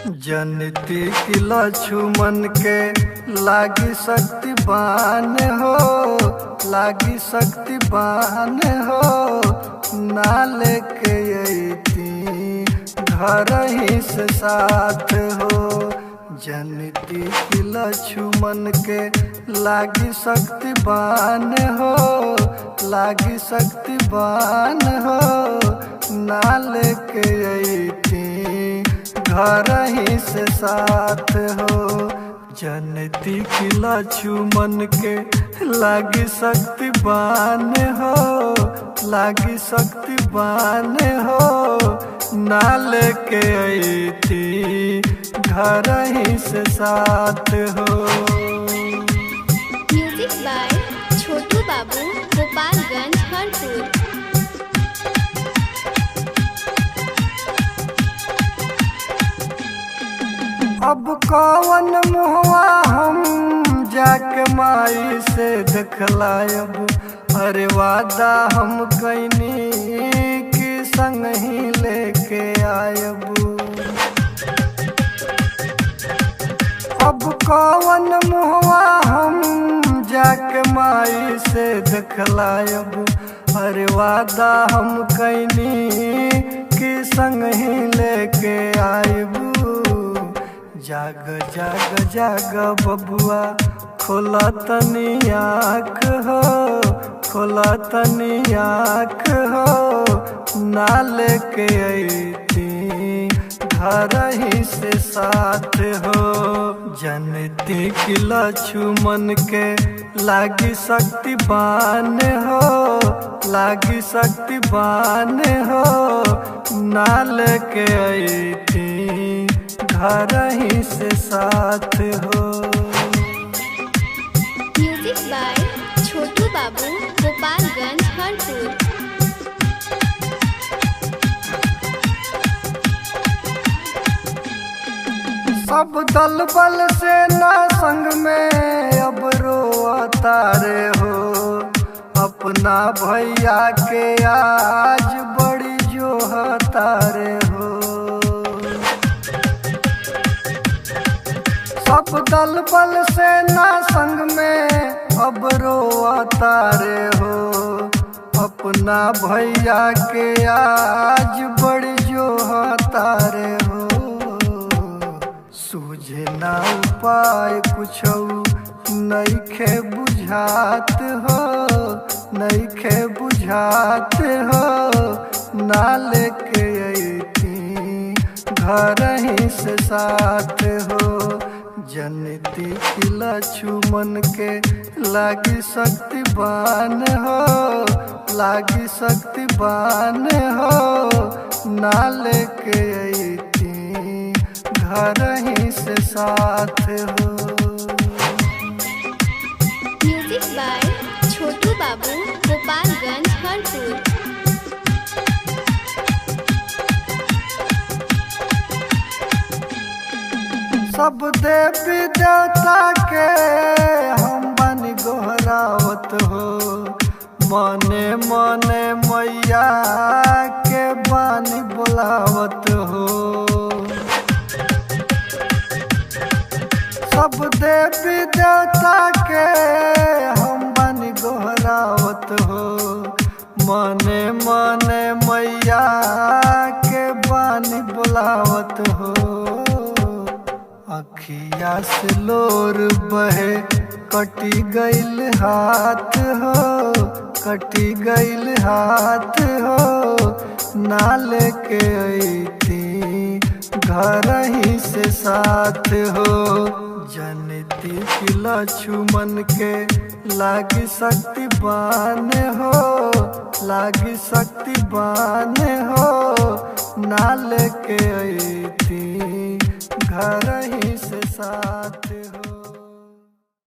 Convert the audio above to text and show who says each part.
Speaker 1: जनती की लक्ष्मण के लागी शक्तिवान हो, लागी शक्तिवान हो। ना लेके अइती घर ही से साथ हो। जनती की लक्ष्मण के लागी शक्तिवान हो, लागी शक्तिवान हो। ना लेके अइती घर ही से साथ हो। जनती की लक्ष्मण के लागी शक्तिवान हो, लागी शक्तिवान हो। ना लेके अइती घर ही से साथ हो।
Speaker 2: म्यूजिक बाय छोटू बाबू, गोपालगंज, कानपुर।
Speaker 1: अब कौन मुहवा हम जाके माई से दिखलायब। अरे वादा हम कैनी की संग ही लेके आयब। अब कौन मुहवा हम जाके माई से दिखलायब। अरे वादा हम कैनी की संग ही लेके आयब। जाग जाग जाग बबुआ खोला तनी आँख हो, खोला तनी आँख हो। ना लेके अइती घर ही से साथ हो। जनती की लक्ष्मण के लागी शक्तिवान हो, लागी शक्तिवान हो। ना लेके अइती घर ही से साथ हो।
Speaker 2: म्यूजिक बाय छोटू बाबू, गोपालगंज, कानपुर।
Speaker 1: सब दल बल से ना संग में अब रोता रे हो। अपना भैया के आज बड़ी जोहता रे हो। सब दल बल से ना संग में अब रोता रे हो। अपना भैया के आज बड़ी जोहता रे हो। सूझे ना उपाय कुछो नइखे बुझात हो, नइखे बुझात हो। ना लेके अइती घर ही से साथ हो। जनती की लक्ष्मण के लागी शक्तिवान हो, लागी शक्तिवान हो। ना लेके अइती घर ही से साथ हो।
Speaker 2: म्यूजिक बाय छोटू बाबू, गोपालगंज, कानपुर।
Speaker 1: सब देवी देवता के हम बनी गोहरावत हो। मने मने मैया के बानी बुलावत हो। सब देवी देवता के हम बनी गोहरावत हो। मने मने मैया के बानी बुलावत हो। अखिया से लोर बहे कटी गइल हाथ हो, कटी गइल हाथ हो। ना लेके अइती घर ही से साथ हो। जनती की लक्ष्मण के लागी शक्तिवान हो, लागी शक्तिवान हो। ना लेके अइती घर ही से साथ हो।